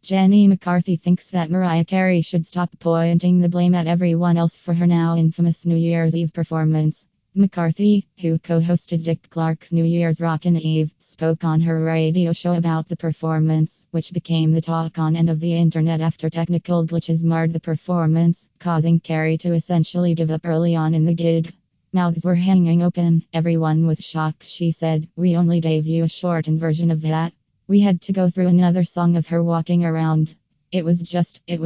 Jenny McCarthy thinks that Mariah Carey should stop pointing the blame at everyone else for her now infamous New Year's Eve performance. McCarthy, who co-hosted Dick Clark's New Year's Rockin' Eve, spoke on her radio show about the performance, which became the talk on end of the internet after technical glitches marred the performance, causing Carey to essentially give up early on in the gig. Mouths were hanging open, everyone was shocked, she said. We only gave you a shortened version of that. We had to go through another song of her walking around. It was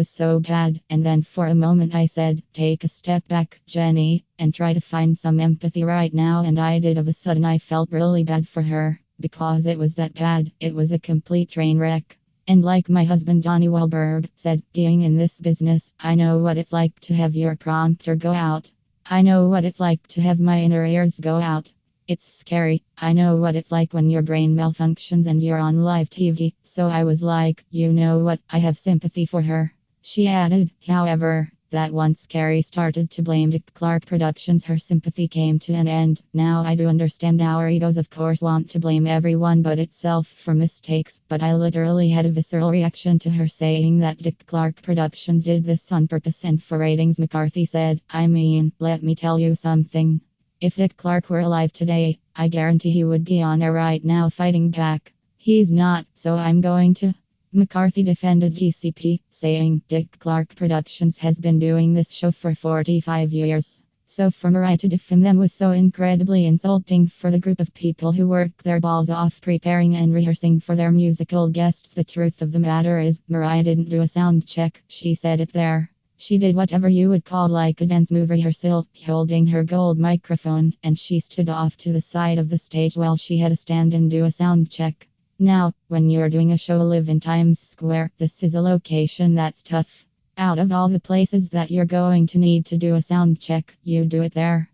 so bad. And then for a moment I said, take a step back, Jenny, and try to find some empathy right now. And I did. Of a sudden I felt really bad for her, because it was that bad. It was a complete train wreck. And like my husband Donnie Wahlberg said, being in this business, I know what it's like to have your prompter go out. I know what it's like to have my inner ears go out. It's scary. I know what it's like when your brain malfunctions and you're on live TV. So I was like, you know what, I have sympathy for her. She added, however, that once Carey started to blame Dick Clark Productions, her sympathy came to an end. Now I do understand our egos of course want to blame everyone but itself for mistakes. But I literally had a visceral reaction to her saying that Dick Clark Productions did this on purpose and for ratings. McCarthy said, I mean, let me tell you something. If Dick Clark were alive today, I guarantee he would be on air right now fighting back. He's not, so I'm going to. McCarthy defended DCP, saying Dick Clark Productions has been doing this show for 45 years. So for Mariah to defame them was so incredibly insulting for the group of people who work their balls off preparing and rehearsing for their musical guests. The truth of the matter is, Mariah didn't do a sound check, she said it there. She did whatever you would call like a dance move rehearsal, holding her gold microphone, and she stood off to the side of the stage while she had to stand and do a sound check. Now, when you're doing a show live in Times Square, this is a location that's tough. Out of all the places that you're going to need to do a sound check, you do it there.